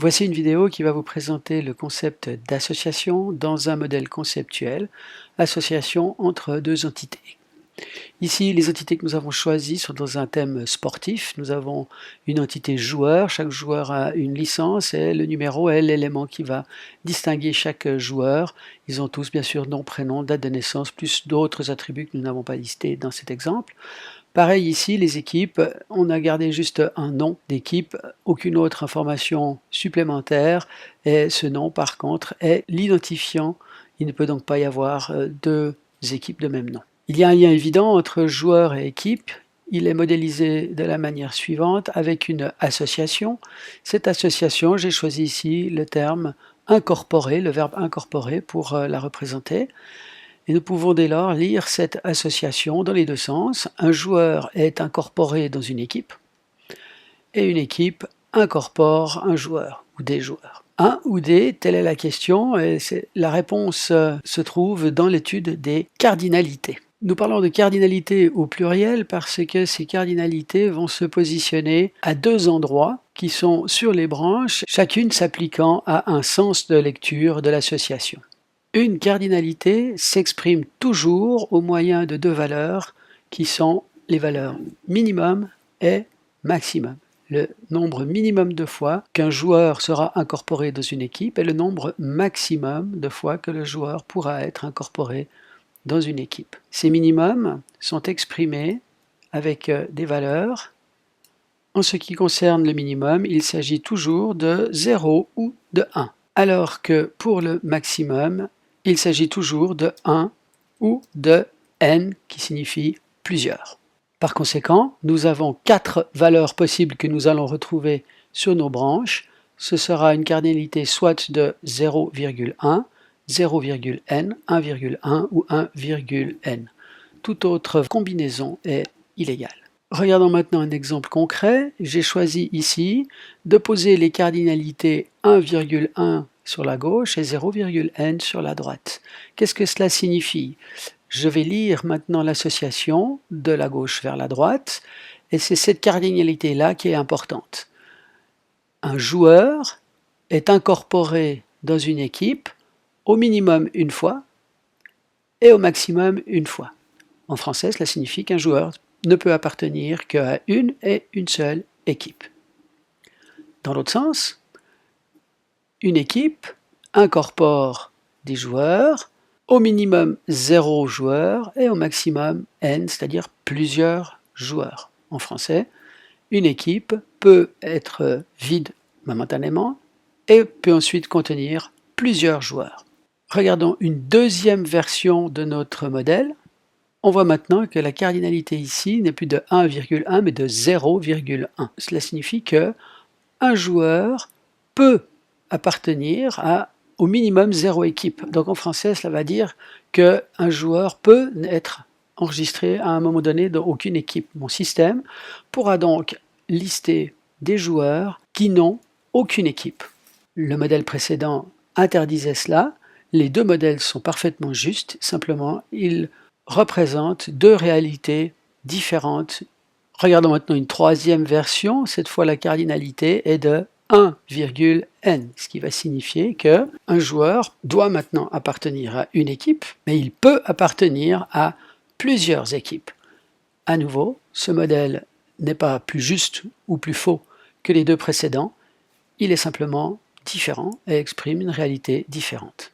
Voici une vidéo qui va vous présenter le concept d'association dans un modèle conceptuel, association entre deux entités. Ici, les entités que nous avons choisies sont dans un thème sportif. Nous avons une entité joueur, chaque joueur a une licence et le numéro est l'élément qui va distinguer chaque joueur. Ils ont tous bien sûr nom, prénom, date de naissance, plus d'autres attributs que nous n'avons pas listés dans cet exemple. Pareil ici, les équipes, on a gardé juste un nom d'équipe, aucune autre information supplémentaire, et ce nom par contre est l'identifiant. Il ne peut donc pas y avoir deux équipes de même nom. Il y a un lien évident entre joueur et équipe. Il est modélisé de la manière suivante avec une association. Cette association, j'ai choisi ici le terme incorporer, le verbe incorporer pour la représenter. Et nous pouvons dès lors lire cette association dans les deux sens. Un joueur est incorporé dans une équipe et une équipe incorpore un joueur ou des joueurs. Un ou des, telle est la question, et la réponse se trouve dans l'étude des cardinalités. Nous parlons de cardinalité au pluriel parce que ces cardinalités vont se positionner à deux endroits qui sont sur les branches, chacune s'appliquant à un sens de lecture de l'association. Une cardinalité s'exprime toujours au moyen de deux valeurs qui sont les valeurs minimum et maximum. Le nombre minimum de fois qu'un joueur sera incorporé dans une équipe et le nombre maximum de fois que le joueur pourra être incorporé dans une équipe. Ces minimums sont exprimés avec des valeurs. En ce qui concerne le minimum, il s'agit toujours de 0 ou de 1. Alors que pour le maximum, il s'agit toujours de 1 ou de n qui signifie plusieurs. Par conséquent, nous avons 4 valeurs possibles que nous allons retrouver sur nos branches. Ce sera une cardinalité soit de 0,1, 0,n, 1,1 ou 1,n. Toute autre combinaison est illégale. Regardons maintenant un exemple concret. J'ai choisi ici de poser les cardinalités 1,1 sur la gauche et 0,n sur la droite. Qu'est-ce que cela signifie? Je vais lire maintenant l'association de la gauche vers la droite, et c'est cette cardinalité-là qui est importante. Un joueur est incorporé dans une équipe au minimum une fois et au maximum une fois. En français, cela signifie qu'un joueur ne peut appartenir qu'à une et une seule équipe. Dans l'autre sens, une équipe incorpore des joueurs, au minimum 0 joueurs et au maximum n, c'est-à-dire plusieurs joueurs. En français, une équipe peut être vide momentanément et peut ensuite contenir plusieurs joueurs. Regardons une deuxième version de notre modèle. On voit maintenant que la cardinalité ici n'est plus de 1,1 mais de 0,1. Cela signifie que un joueur peut appartenir à au minimum 0 équipe. Donc en français, cela va dire qu'un joueur peut être enregistré à un moment donné dans aucune équipe. Mon système pourra donc lister des joueurs qui n'ont aucune équipe. Le modèle précédent interdisait cela. Les deux modèles sont parfaitement justes, simplement ils représentent deux réalités différentes. Regardons maintenant une troisième version. Cette fois, la cardinalité est de 1,n, ce qui va signifier qu'un joueur doit maintenant appartenir à une équipe, mais il peut appartenir à plusieurs équipes. À nouveau, ce modèle n'est pas plus juste ou plus faux que les deux précédents, il est simplement différent et exprime une réalité différente.